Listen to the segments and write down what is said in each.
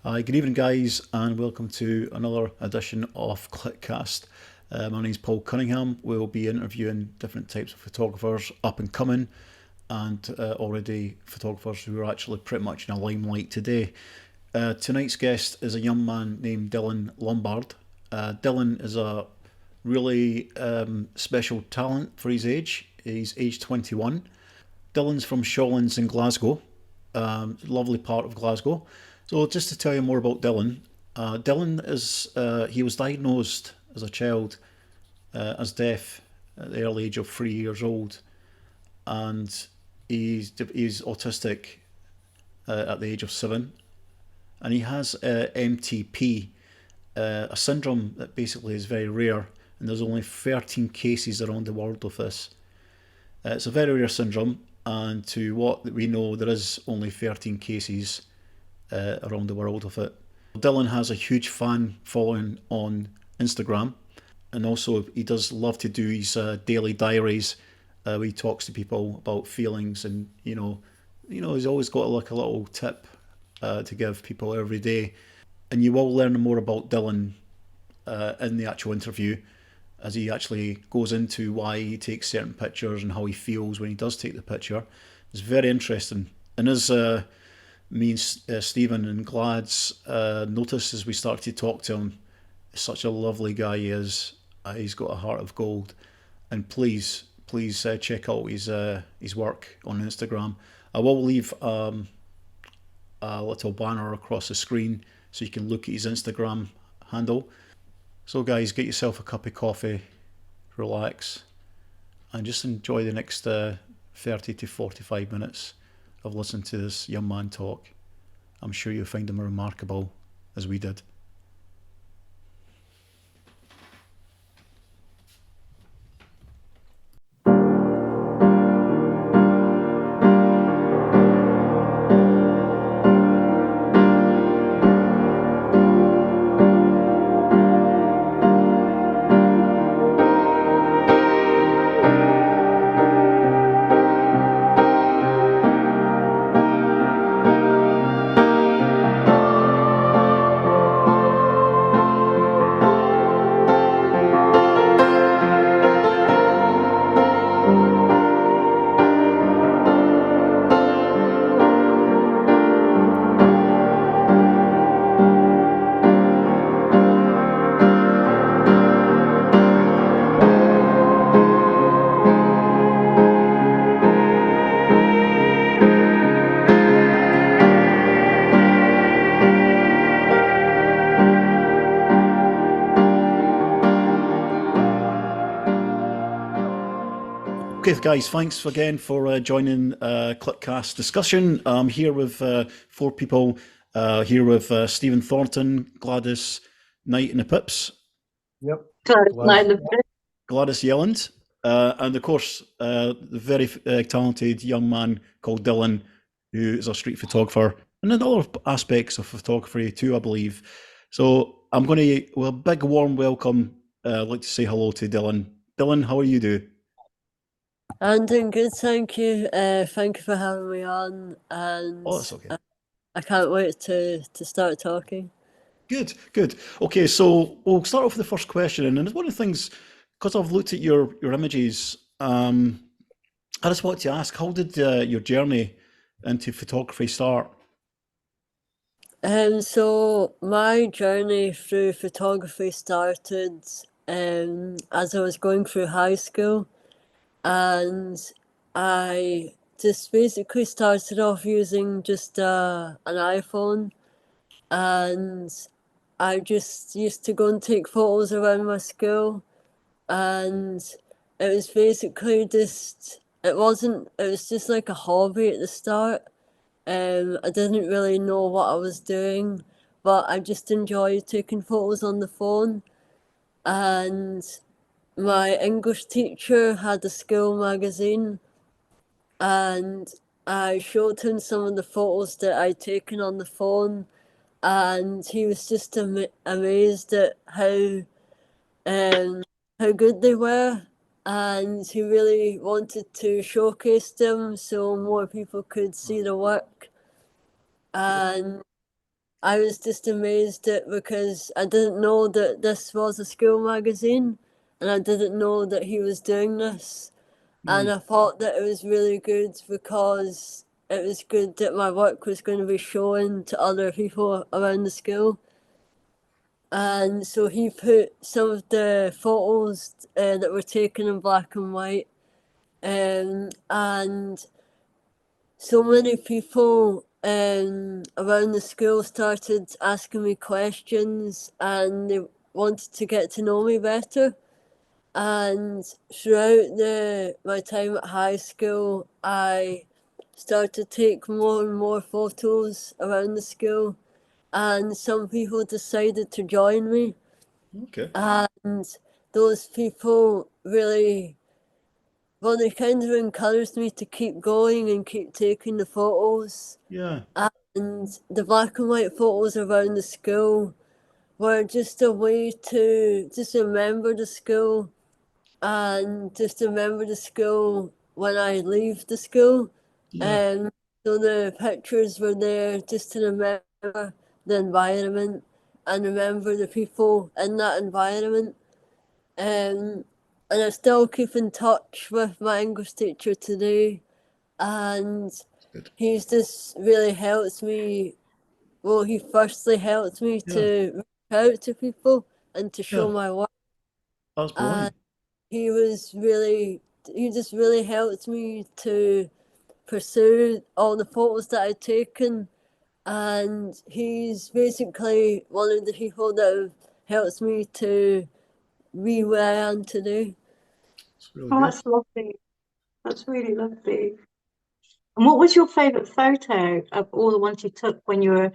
Hi, good evening, guys, and welcome to another edition of Clickcast. My name's Paul Cunningham. We'll be interviewing different types of photographers, up and coming, and already photographers who are actually pretty much in a limelight today. Tonight's guest is a young man named Dylan Lombard. Dylan is a really special talent for his age. He's age 21. Dylan's from Shawlands in Glasgow, lovely part of Glasgow. So just to tell you more about Dylan, Dylan is he was diagnosed as a child as deaf at the early age of 3 years old, and he's autistic at the age of 7, and he has MTP, a syndrome that basically is very rare, and there's only 13 cases around the world of this. It's a very rare syndrome, and to what we know, there is only 13 cases around the world of it. Dylan has a huge fan following on Instagram, and also he does love to do his daily diaries where he talks to people about feelings, and he's always got like a little tip to give people every day. And you will learn more about Dylan in the actual interview, as he actually goes into why he takes certain pictures and how he feels when he does take the picture. It's very interesting. And as me and Stephen and Glad's noticed as we started to talk to him, such a lovely guy he is. He's got a heart of gold. And please check out his work on Instagram. I will leave a little banner across the screen so you can look at his Instagram handle. So, guys, get yourself a cup of coffee, relax, and just enjoy the next 30 to 45 minutes of listening to this young man talk. I'm sure you'll find him remarkable, as we did. Okay, guys, thanks again for joining Clipcast discussion. I'm here with four people. Here with Stephen Thornton, Gladys Knight and the Pips, Yep. Gladys Yelland, and of course the very talented young man called Dylan, who is a street photographer and in other aspects of photography too, I believe. So I'm going to, well, a big warm welcome. I'd like to say hello to Dylan. Dylan, how are you doing? I'm doing good, thank you. Thank you for having me on, and Oh, that's okay. I can't wait to start talking. Good, good. Okay, so we'll start off with the first question, and it's one of the things, because I've looked at your images. I just want to ask, how did your journey into photography start? So my journey through photography started as I was going through high school, and I just basically started off using just an iPhone, and I just used to go and take photos around my school, and it was basically just it was just like a hobby at the start. I didn't really know what I was doing, but I just enjoyed taking photos on the phone. And my English teacher had a school magazine, and I showed him some of the photos that I'd taken on the phone, and he was just amazed at um, how good they were, and he really wanted to showcase them so more people could see the work. And I was just amazed at because I didn't know that this was a school magazine, and I didn't know that he was doing this. And I thought that it was really good because it was good that my work was going to be shown to other people around the school. And so he put some of the photos that were taken in black and white, and so many people around the school started asking me questions and they wanted to get to know me better. And throughout my time at high school, I started to take more and more photos around the school, and some people decided to join me. Okay. And those people really, well, they kind of encouraged me to keep going and keep taking the photos. Yeah. And the black and white photos around the school were just a way to just remember the school and just remember the school when I leave the school. Yeah. And so the pictures were there just to remember the environment and remember the people in that environment. And I still keep in touch with my English teacher today, and That's good. he's just really helped me. Well, he firstly helped me Yeah. to reach out to people and to show Yeah. my work. That's And brilliant. he just really helped me to pursue all the photos that I'd taken. And he's basically one of the people that have helped me to be where I am today. It's really Oh, good. that's lovely. That's really lovely. And what was your favorite photo of all the ones you took when you were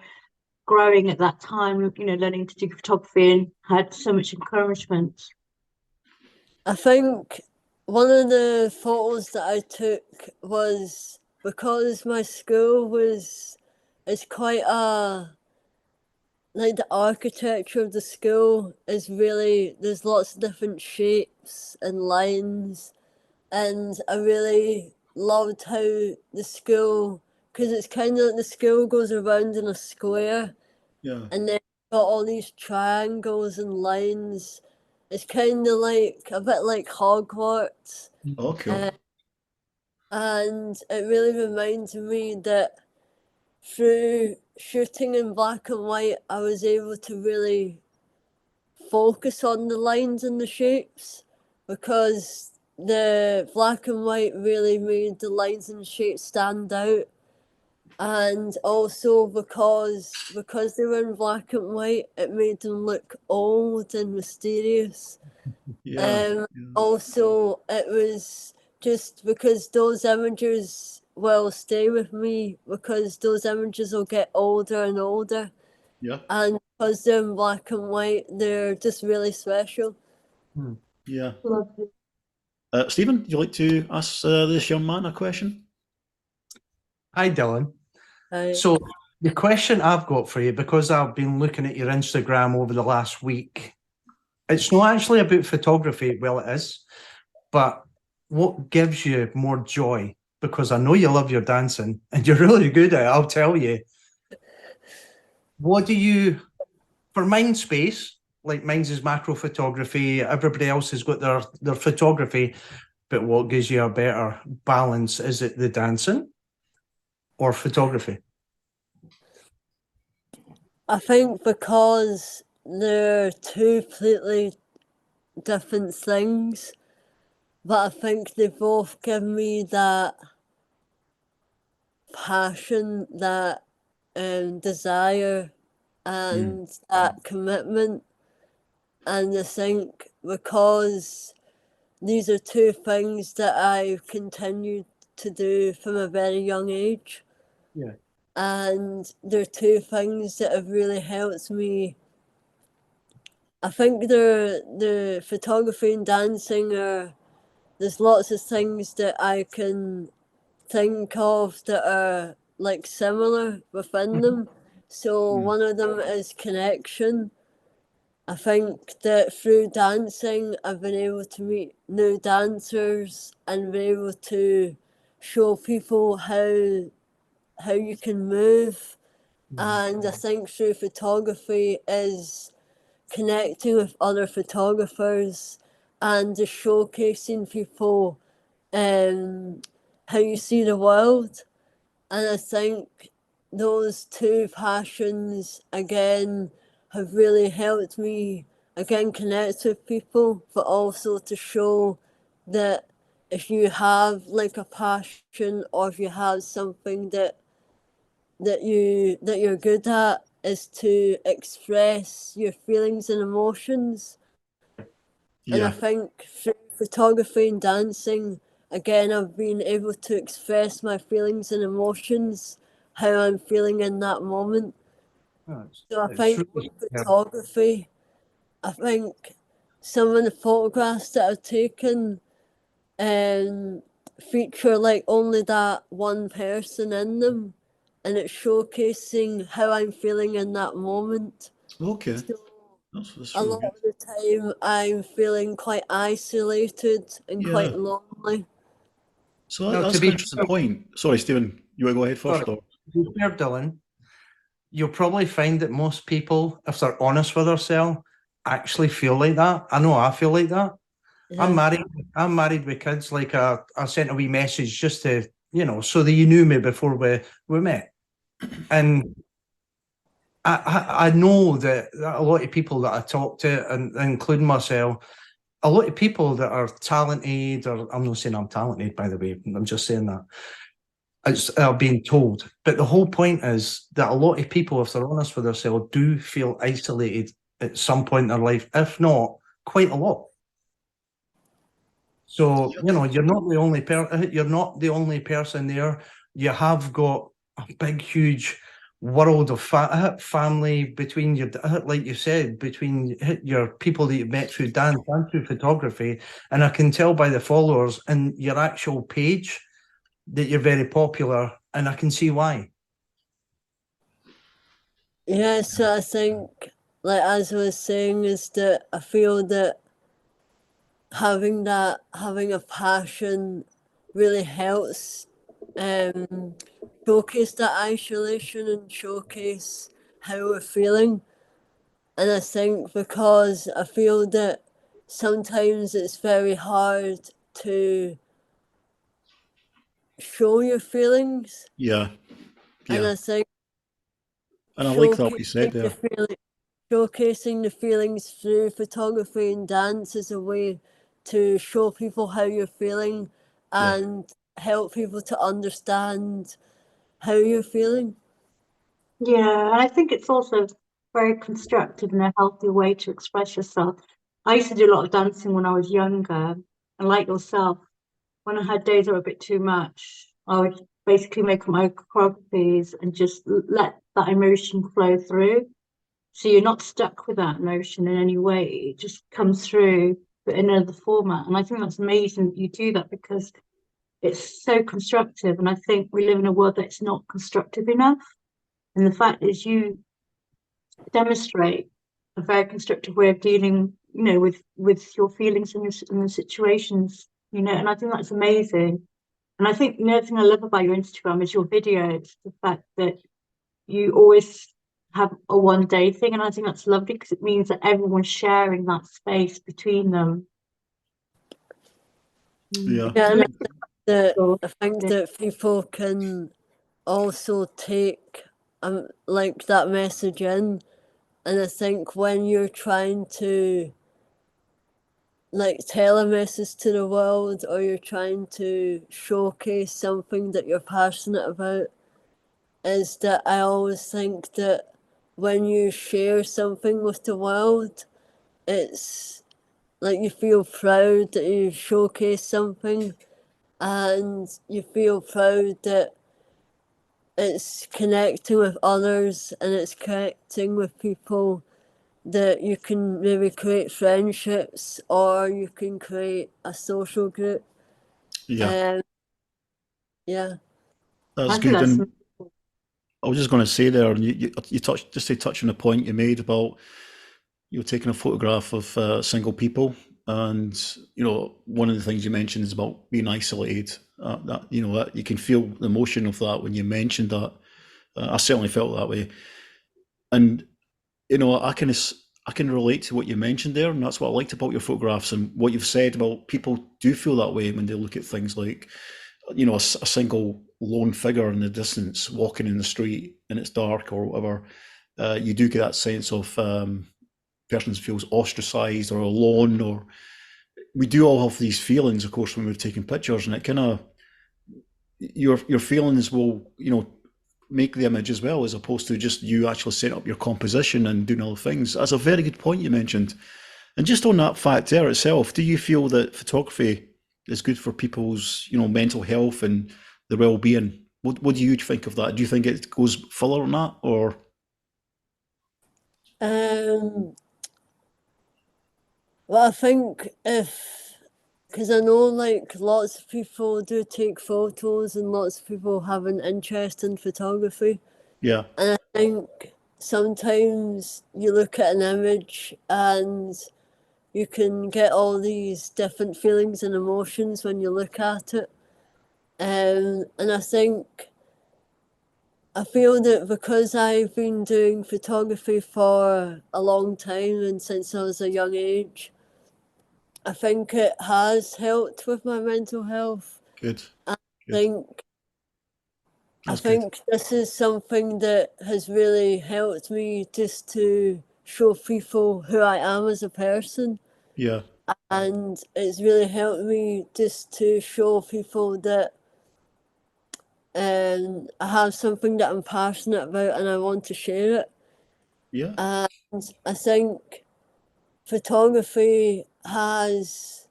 growing at that time, learning to do photography and had so much encouragement? I think one of the photos that I took was because my school was, it's quite a, like the architecture of the school is really, there's lots of different shapes and lines, and I really loved how the school, because it's kind of like the school goes around in a square, Yeah. and then got all these triangles and lines. It's kind of like a bit like Hogwarts, Oh, cool. uh, and it really reminds me that through shooting in black and white, I was able to really focus on the lines and the shapes because the black and white really made the lines and shapes stand out. And also because they were in black and white, it made them look old and mysterious. Yeah. Um, Yeah. Also, it was just because those images will stay with me because those images will get older and older, Yeah. and because they're in black and white, they're just really special. Yeah. Lovely. Stephen, would you like to ask this young man a question? Hi, Dylan. Right. So, the question I've got for you, because I've been looking at your Instagram over the last week, it's not actually about photography. Well, it is, but what gives you more joy? Because I know you love your dancing and you're really good at it, I'll tell you. What do you, for mine's space, like mine's is macro photography, everybody else has got their photography, but what gives you a better balance? Is it the dancing or photography? I think because they're two completely different things, but I think they both give me that passion, that desire, and that commitment. And I think because these are two things that I've continued to do from a very young age, Yeah. and they're two things that have really helped me. I think the photography and dancing are, there's lots of things that I can think of that are like similar within them. So Yeah. one of them is connection. I think that through dancing, I've been able to meet new dancers and be able to show people how you can move And I think through photography is connecting with other photographers and just showcasing people how you see the world. And I think those two passions again have really helped me again connect with people, but also to show that if you have like a passion or if you have something that you're good at, is to express your feelings and emotions. And I Yeah. think through photography and dancing, again, I've been able to express my feelings and emotions, how I'm feeling in that moment. So I It's think really, with photography, I think some of the photographs that I've taken feature like only that one person in them, and it's showcasing how I'm feeling in that moment. Okay. So That's a really lot good. of the time I'm feeling quite isolated and Yeah. quite lonely. So now, that's to an be interesting point. Sorry, Stephen, you want to go ahead sorry, first? Or? to be fair, Dylan, you'll probably find that most people, if they're honest with themselves, actually feel like that. I know I feel like that. I'm Yeah. married. I'm married with kids. Like I sent a wee message just to, so that you knew me before we met. And I know that a lot of people that I talk to, and including myself, a lot of people that are talented, or I'm not saying I'm talented, by the way, I'm just saying that. It's being told. But the whole point is that a lot of people, if they're honest with themselves, do feel isolated at some point in their life, if not quite a lot. So, you're not the only you're not the only person there. You have got a big, huge world of family between your, like you said, between your people that you met through dance and through photography. And I can tell by the followers and your actual page that you're very popular, and I can see why. Yeah, so I think, like as I was saying, is that I feel that having a passion really helps showcase that isolation and showcase how we're feeling. And I think because I feel that sometimes it's very hard to show your feelings, Yeah. and Yeah. I think And I like that what you said showcasing the there. feeling, showcasing the feelings through photography and dance is a way to show people how you're feeling Yeah. and help people to understand how you're feeling. Yeah, and I think it's also very constructive and a healthy way to express yourself. I used to do a lot of dancing when I was younger, and like yourself, when I had days that were a bit too much, I would basically make my own choreographies and just let that emotion flow through. So you're not stuck with that emotion in any way. It just comes through, but in another format. And I think that's amazing that you do that because it's so constructive. And I think we live in a world that's not constructive enough. And the fact is you demonstrate a very constructive way of dealing, with your feelings and the situations, and I think that's amazing. And I think the other thing I love about your Instagram is your videos, the fact that you always have a 1 day thing. And I think that's lovely because it means that everyone's sharing that space between them. Yeah. Yeah, and So, I think that people can also take like that message in, and I think when you're trying to like tell a message to the world or you're trying to showcase something that you're passionate about, is that I always think that when you share something with the world, it's like you feel proud that you showcase something, and you feel proud that it's connecting with others and it's connecting with people that you can maybe create friendships or you can create a social group. Yeah. Um, yeah. That's I think good. that's And I was just going to say there, and you touched just to touch on the point you made about taking a photograph of single people, and one of the things you mentioned is about being isolated. That that you can feel the emotion of that when you mentioned that, I certainly felt that way, and you know, I can relate to what you mentioned there, and that's what I liked about your photographs and what you've said about people do feel that way when they look at things like, you know, a single lone figure in the distance walking in the street and it's dark or whatever. You do get that sense of person feels ostracized or alone, or we do all have these feelings, of course, when we're taking pictures, and it kind of your feelings will, you know, make the image as well, as opposed to just you actually setting up your composition and doing other things. That's a very good point you mentioned. And just on that fact there itself, do you feel that photography is good for people's, you know, mental health and their well-being? What do you think of that? Do you think it goes further on that, or? Um, well, I think because I know like lots of people do take photos and lots of people have an interest in photography. Yeah, And I think sometimes you look at an image and you can get all these different feelings and emotions when you look at it. And I feel that because I've been doing photography for a long time and since I was a young age, I think it has helped with my mental health. good, I good. think I That's good. think this is something that has really helped me just to show people who I am as a person. Yeah, And it's really helped me just to show people that I have something that I'm passionate about and I want to share it. yeah, And I think photography has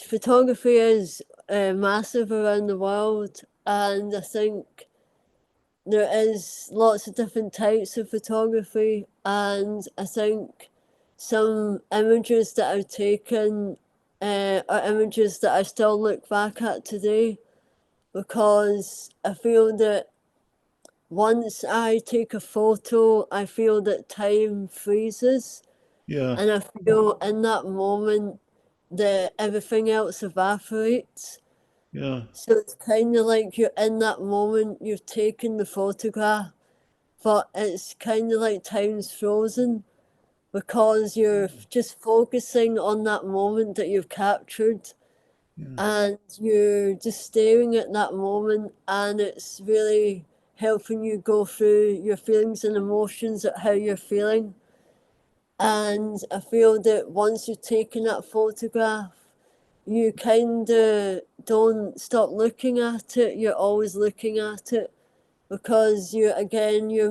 photography is massive around the world, and I think there is lots of different types of photography, and I think some images that I've taken are images that I still look back at today, because I feel that once I take a photo, I feel that time freezes, yeah, and I feel in that moment that everything else evaporates. yeah, So it's kind of like you're in that moment, you've taken the photograph, but it's kind of like time's frozen because you're just focusing on that moment that you've captured, yeah, and you're just staring at that moment, and it's really helping you go through your feelings and emotions at how you're feeling. And I feel that once you've taken that photograph, you kind of don't stop looking at it. You're always looking at it because you're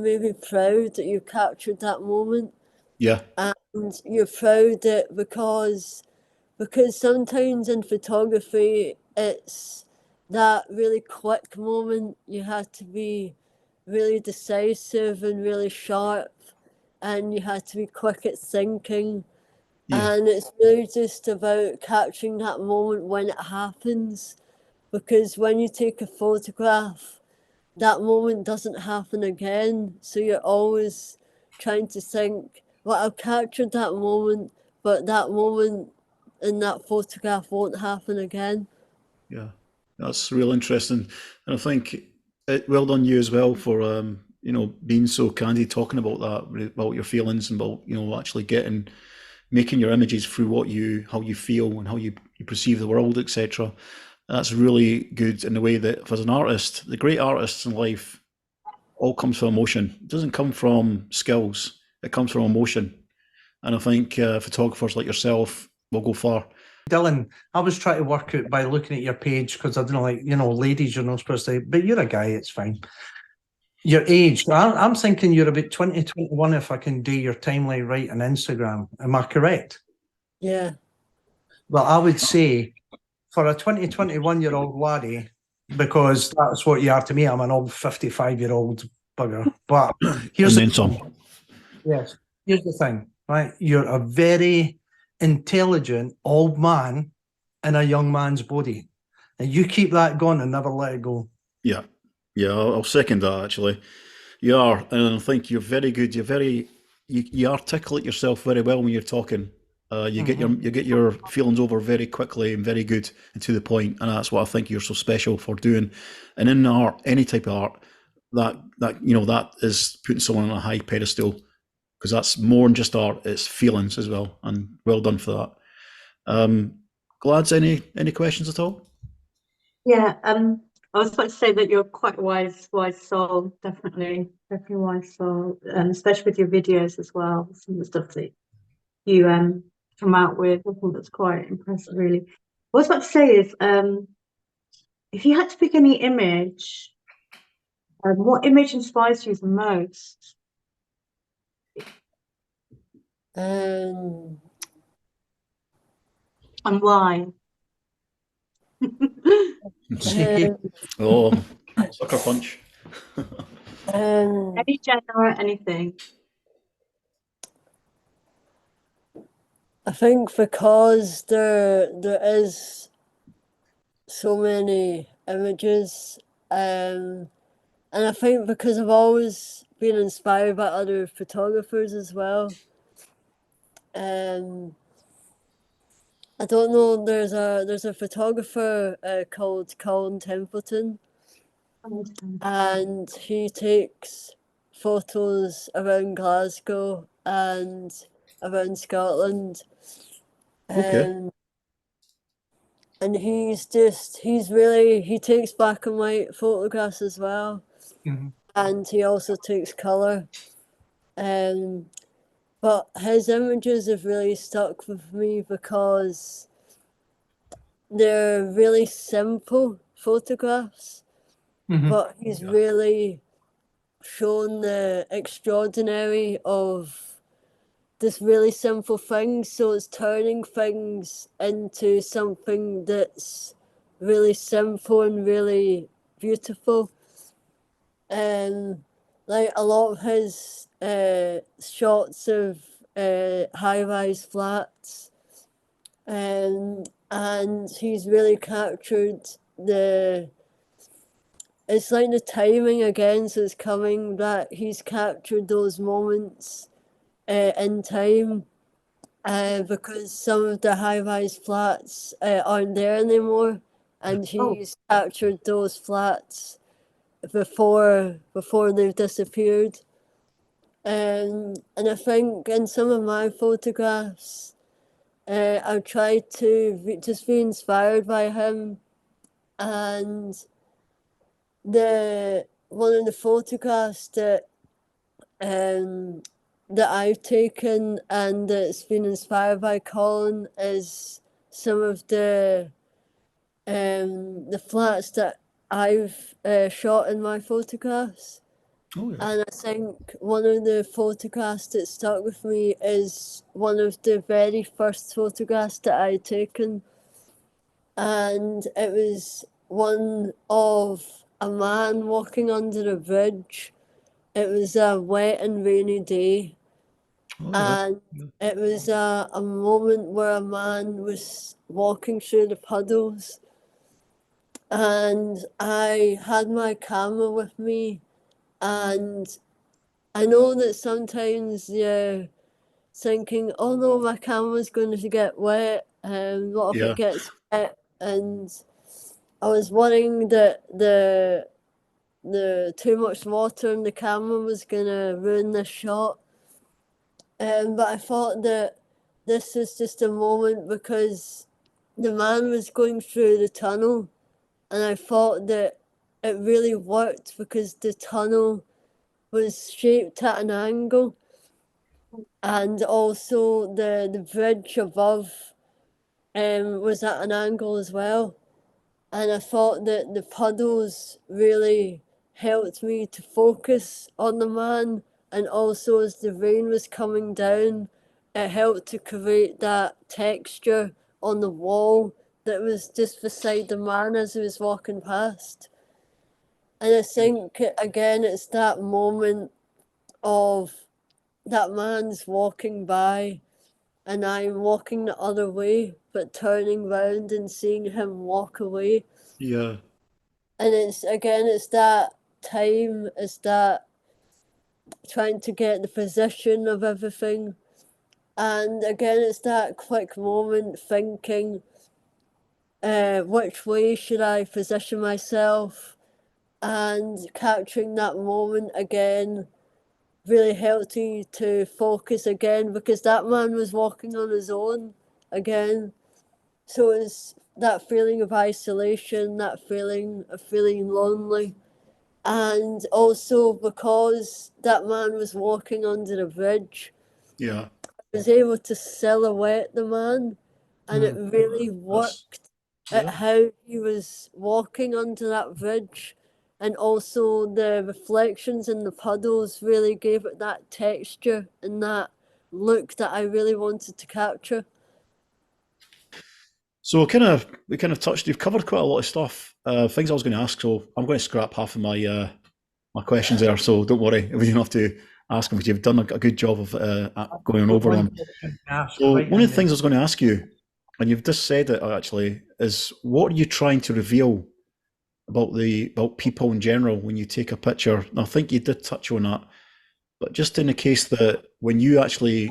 maybe proud that you captured that moment, yeah, and you're proud that because sometimes in photography it's that really quick moment. You have to be really decisive and really sharp, and you have to be quick at thinking, yeah, and it's really just about capturing that moment when it happens, because when you take a photograph, that moment doesn't happen again. So you're always trying to think, well, I've captured that moment, but that moment in that photograph won't happen again. yeah. That's real interesting, and I think well done you as well for you know, being so candid, talking about that, about your feelings, and about, you know, actually getting making your images through what you how you feel and how you perceive the world, etc. That's really good in the way that, as an artist, the great artists in life all comes from emotion. It doesn't come from skills. It comes from emotion. And I think photographers like yourself will go far. Dylan, I was trying to work out by looking at your page because I don't know, like, you know, ladies, you're not supposed to, but you're a guy, it's fine. Your age, I'm thinking you're about 20, 21 if I can do your timeline right on Instagram. Am I correct? Yeah. Well, I would say for a 20, 21-year-old laddie, because that's what you are to me, I'm an old 55-year-old bugger. But here's And the then some. thing. Yes, here's the thing, right? You're a very intelligent old man in a young man's body. And you keep that going and never let it go. Yeah. Yeah, I'll second that actually. You are, and I think you're very good. You're very, you articulate yourself very well when you're talking. You get your feelings over very quickly and very good and to the point, and that's what I think you're so special for doing. And in art, any type of art, that is putting someone on a high pedestal, because that's more than just art; it's feelings as well. And well done for that. Glads, any questions at all? Yeah, I was about to say that you're quite a wise soul, definitely wise soul, especially with your videos as well. Some of the stuff that you come out with, I thought that's quite impressive, really. What I was about to say is, if you had to pick any image, what image inspires you the most, Um, and why? Sneaky. um, Oh, sucker punch. um, Any genre, anything. I think because there is so many images, and I think because I've always been inspired by other photographers as well. I don't know. There's a photographer called Colin Templeton, and he takes photos around Glasgow and around Scotland. Okay. And he takes black and white photographs as well, Mhm. and he also takes color. But his images have really stuck with me because they're really simple photographs, Mhm. but he's really shown the extraordinary of this really simple thing. So it's turning things into something that's really simple and really beautiful. Like a lot of his shots of high-rise flats, and he's really captured the. It's like the timing again, so it's coming that he's captured those moments in time, because some of the high-rise flats aren't there anymore, and Oh, he's captured those flats before they've disappeared. And I think in some of my photographs, I've tried to just be inspired by him, and the one of the photographs um, that I've taken and that's been inspired by Colin is some of the flats that I've shot in my photographs. Oh yeah. And I think one of the photographs that stuck with me is one of the very first photographs that I'd taken. And it was one of a man walking under a bridge. It was a wet and rainy day. Oh yeah. And it was a moment where a man was walking through the puddles. And I had my camera with me, and I know that sometimes you're thinking, oh no, my camera's going to get wet, and what if Yeah. it gets wet? And I was worrying that the too much water in the camera was going to ruin the shot. But I thought that this is just a moment because the man was going through the tunnel, and I thought that it really worked because the tunnel was shaped at an angle, and also the bridge above was at an angle as well. And I thought that the puddles really helped me to focus on the man, and also as the rain was coming down, it helped to create that texture on the wall that was just beside the man as he was walking past. And I think again, it's that moment of that man's walking by and I'm walking the other way, but turning round and seeing him walk away. Yeah. And it's that time, it's that trying to get the position of everything. And again, it's that quick moment thinking, which way should I position myself? and capturing that moment again really helped me to focus again, because that man was walking on his own again. So it's that feeling of isolation, that feeling of feeling lonely. And also because that man was walking under a bridge, Yeah. I was able to silhouette the man, and it really worked at Yeah. how he was walking under that bridge. And also the reflections in the puddles really gave it that texture and that look that I really wanted to capture. So we kind of touched. You've covered quite a lot of stuff. Things I was going to ask. So I'm going to scrap half of my questions there. So don't worry, we don't have to ask them because you've done a good job of going over them. So one of the things I was going to ask you, and you've just said it actually, is what are you trying to reveal about people in general when you take a picture? And I think you did touch on that, but just in the case that when you actually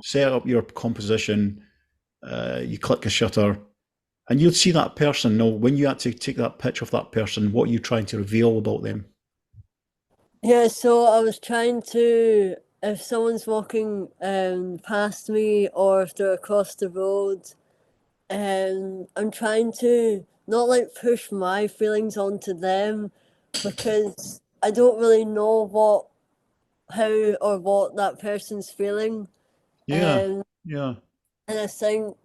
set up your composition, you click a shutter, and you'll see that person. Now, when you actually take that picture of that person, what are you trying to reveal about them? Yeah, so I was trying to, if someone's walking past me or if they're across the road, I'm trying to not like push my feelings onto them, because I don't really know how or what that person's feeling. Yeah, Um, yeah, and I think,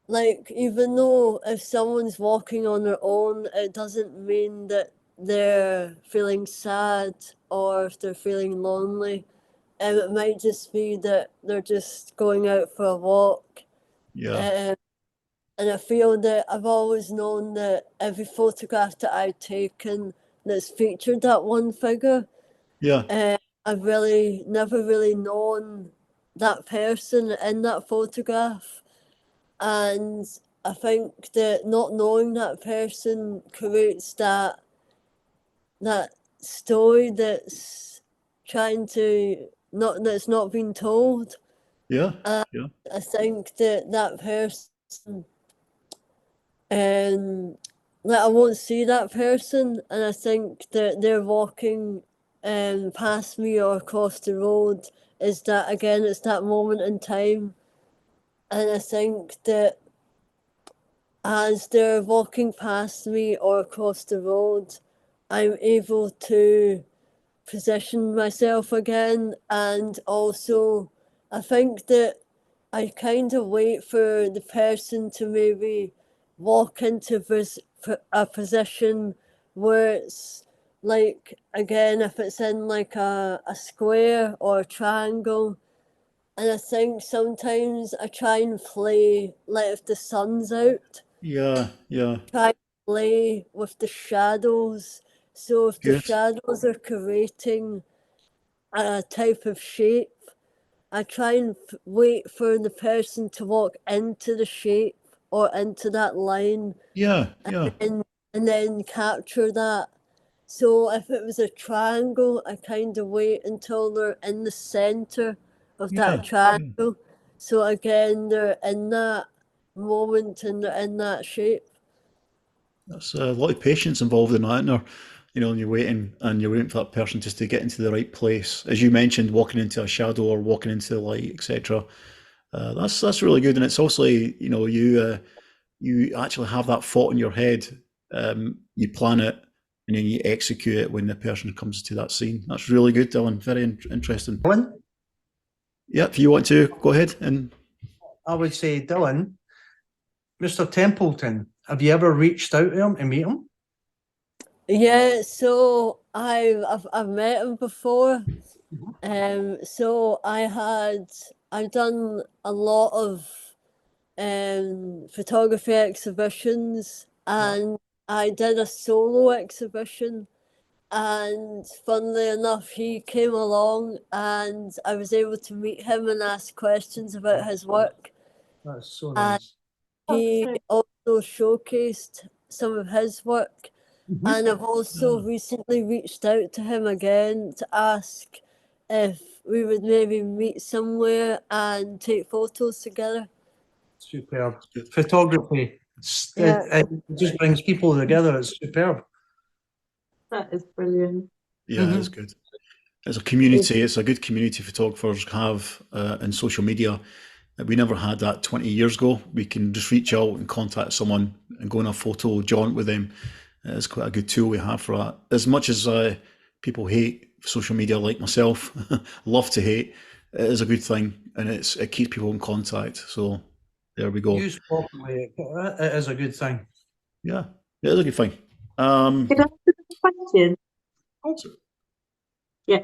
like, even though if someone's walking on their own, it doesn't mean that they're feeling sad or if they're feeling lonely. It might just be that they're just going out for a walk. yeah, Um, and I feel that I've always known that every photograph that I've taken that's featured that one figure, yeah, I've really never really known that person in that photograph. And I think that not knowing that person creates that story that's trying to not that's not been told. yeah, And yeah, I think that that person, like I won't see that person, and I think that they're walking past me or across the road. Is that again? It's that moment in time, and I think that as they're walking past me or across the road, I'm able to position myself again. And also, I think that I kind of wait for the person to maybe walk into a position where it's like, again, if it's in like a square or a triangle. And I think sometimes I try and play like if the sun's out, yeah, yeah. try and play with the shadows. So if the Good. shadows are creating a type of shape, I try and wait for the person to walk into the shape or into that line, Yeah, yeah, and and then capture that. So if it was a triangle, I kind of wait until they're in the center of yeah, that yeah. triangle. So again, they're in that moment and they're in that shape. That's a lot of patience involved in that, isn't there? You know, and you're waiting for that person just to get into the right place. As you mentioned, walking into a shadow or walking into the light, etc. That's really good, and it's also you actually have that thought in your head. You plan it, and then you execute it when the person comes to that scene. That's really good, Dylan. Very interesting. Dylan, Yeah, if you want to go ahead and I would say, Dylan, Mr. Templeton, have you ever reached out to him to meet him? Yeah, so I've met him before. So I've done a lot of photography exhibitions, and I did a solo exhibition. And funnily enough, he came along, and I was able to meet him and ask questions about his work. That's so And nice. he also showcased some of his work. And I've also recently reached out to him again to ask if we would maybe meet somewhere and take photos together. Superb. Photography. Yeah. It just brings people together. It's superb. That is brilliant. Yeah, it's good. It's a community. It's a good community photographers have in social media. We never had that 20 years ago. We can just reach out and contact someone and go on a photo jaunt with them. It's quite a good tool we have for that. As much as people hate social media, like myself, love to hate, it is a good thing, and it keeps people in contact. So there we go. Used properly, it is a good thing. Yeah, it is a good thing. Can I ask another question? Yeah.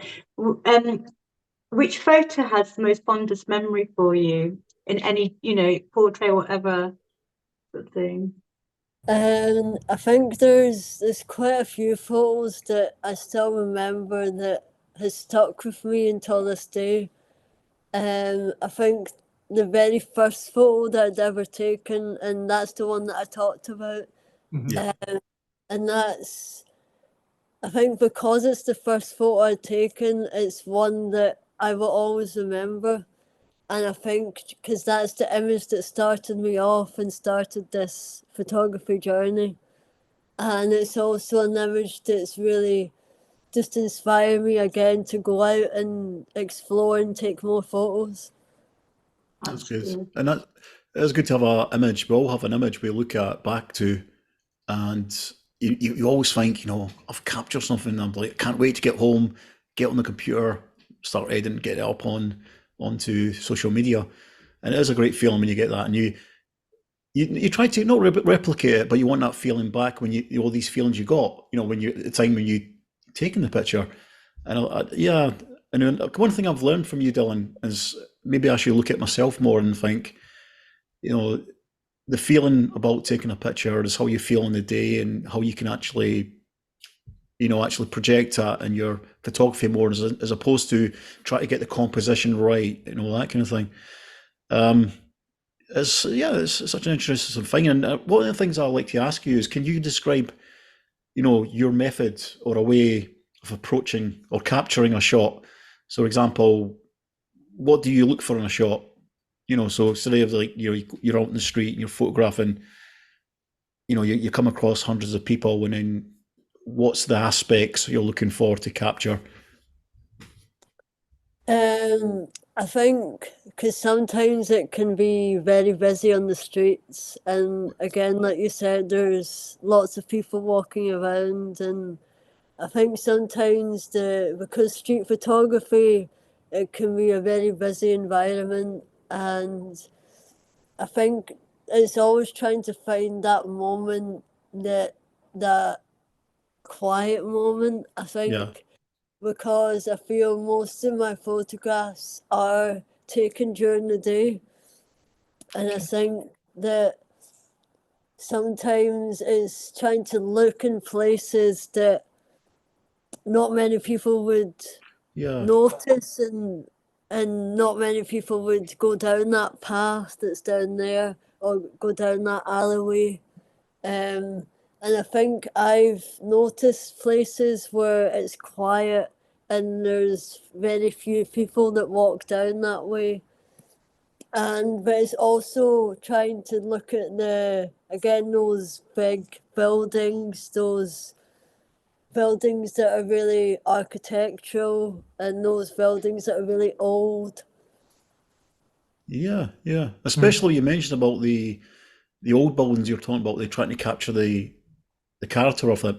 Which photo has the most fondest memory for you in any, portrait or whatever sort of thing? I think there's quite a few photos that I still remember that has stuck with me until this day. I think the very first photo that I'd ever taken, and that's the one that I talked about. Yeah. And that's, I think because it's the first photo I'd taken, it's one that I will always remember. And I think because that's the image that started me off and started this photography journey. And it's also an image that's really just inspired me again to go out and explore and take more photos. That's good. And that it's good to have an image. We all have an image we look at back to, and you always think, I've captured something. And I'm like, I can't wait to get home, get on the computer, start editing, get it up onto social media. And it is a great feeling when you get that, and you try to not replicate it, but you want that feeling back when you all these feelings you got, when you at the time when you taking the picture. And yeah, and then one thing I've learned from you, Dylan, is maybe I should look at myself more and think, the feeling about taking a picture is how you feel in the day and how you can actually project that in your photography more as opposed to try to get the composition right, that kind of thing. It's such an interesting thing. And one of the things I like to ask you is, can you describe, your method or a way of approaching or capturing a shot? So, for example, what do you look for in a shot? So say of like you're out in the street and you're photographing, you come across hundreds of people, and then what's the aspects you're looking for to capture? I think because sometimes it can be very busy on the streets, and again, like you said, there's lots of people walking around, and I think sometimes because street photography, it can be a very busy environment, and I think it's always trying to find that moment, that quiet moment. I think. Yeah. Because I feel most of my photographs are taken during the day. And I think that sometimes it's trying to look in places that not many people would Yeah. notice, and not many people would go down that path that's down there or go down that alleyway. And I think I've noticed places where it's quiet and there's very few people that walk down that way. But it's also trying to look at those big buildings, those buildings that are really architectural, and those buildings that are really old. Yeah, yeah. Especially you mentioned about the old buildings you're talking about. They're trying to capture the character of it,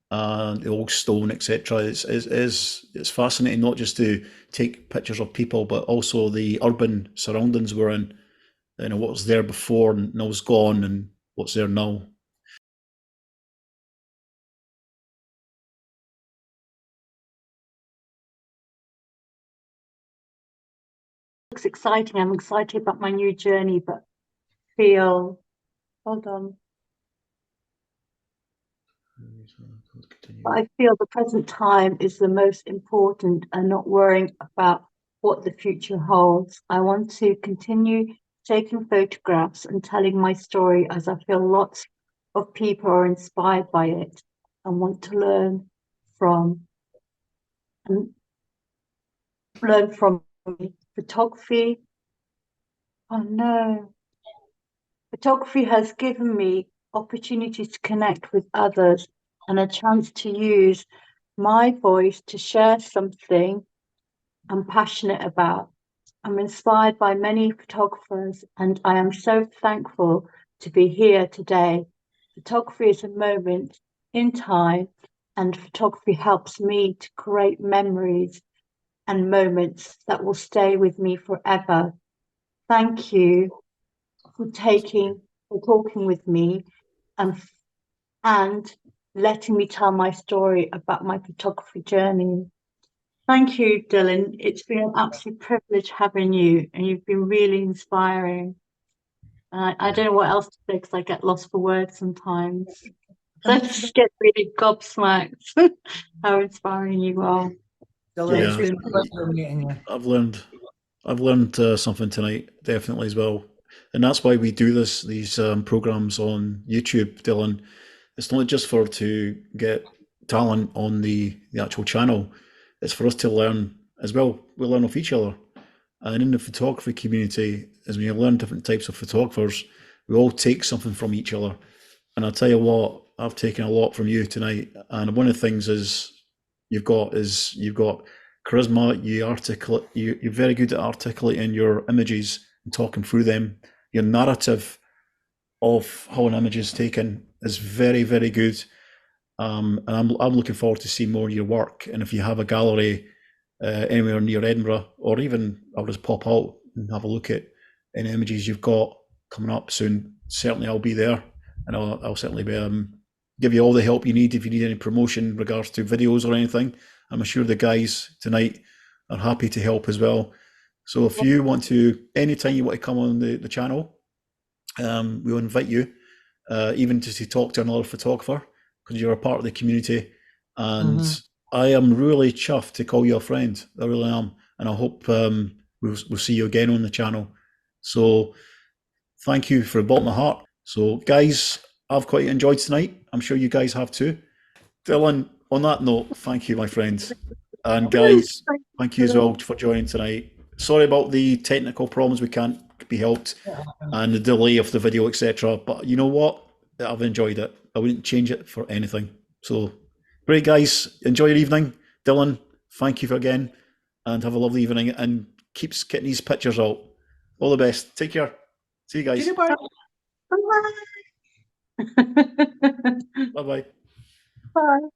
and the old stone, etc. It's fascinating not just to take pictures of people, but also the urban surroundings we're in. What was there before and now is gone, and what's there now. Looks exciting. I'm excited about my new journey, but hold on. But I feel the present time is the most important, and not worrying about what the future holds. I want to continue taking photographs and telling my story, as I feel lots of people are inspired by it and want to learn from me. Photography. Oh no. Photography has given me opportunities to connect with others and a chance to use my voice to share something I'm passionate about. I'm inspired by many photographers, and I am so thankful to be here today. Photography is a moment in time, and photography helps me to create memories and moments that will stay with me forever. Thank you for talking with me and letting me tell my story about my photography journey. Thank you, Dylan. It's been an absolute privilege having you, and you've been really inspiring. I don't know what else to say because I get lost for words sometimes. I just get really gobsmacked how inspiring you are. Dylan, it's Yeah. been a pleasure meeting you. I've learned something tonight, definitely as well, and that's why we do these programs on YouTube, Dylan. It's not just to get talent on the actual channel. It's for us to learn as well. We learn off each other, and in the photography community, as we learn different types of photographers, we all take something from each other. And I'll tell you what, I've taken a lot from you tonight. And one of the things you've got charisma. You're very good at articulating your images and talking through them. Your narrative of how an image is taken is very, very good. And I'm looking forward to seeing more of your work. And if you have a gallery anywhere near Edinburgh, or even I'll just pop out and have a look at any images you've got coming up soon, certainly I'll be there, and I'll certainly be give you all the help you need if you need any promotion in regards to videos or anything. I'm sure the guys tonight are happy to help as well. So if you want to, anytime you want to come on the channel, we'll invite you, even just to talk to another photographer, because you're a part of the community. And I am really chuffed to call you a friend. I really am. And I hope we'll see you again on the channel. So thank you from the bottom of my heart. So guys, I've quite enjoyed tonight. I'm sure you guys have too. Dylan, on that note, thank you, my friends. And guys, thank you as well for joining tonight. Sorry about the technical problems, we can't be helped, and the delay of the video, etc. But you know what? I've enjoyed it. I wouldn't change it for anything. So, great, guys. Enjoy your evening. Dylan, thank you again, and have a lovely evening. And keep getting these pictures out. All the best. Take care. See you guys. Bye. Bye. Bye-bye. Bye.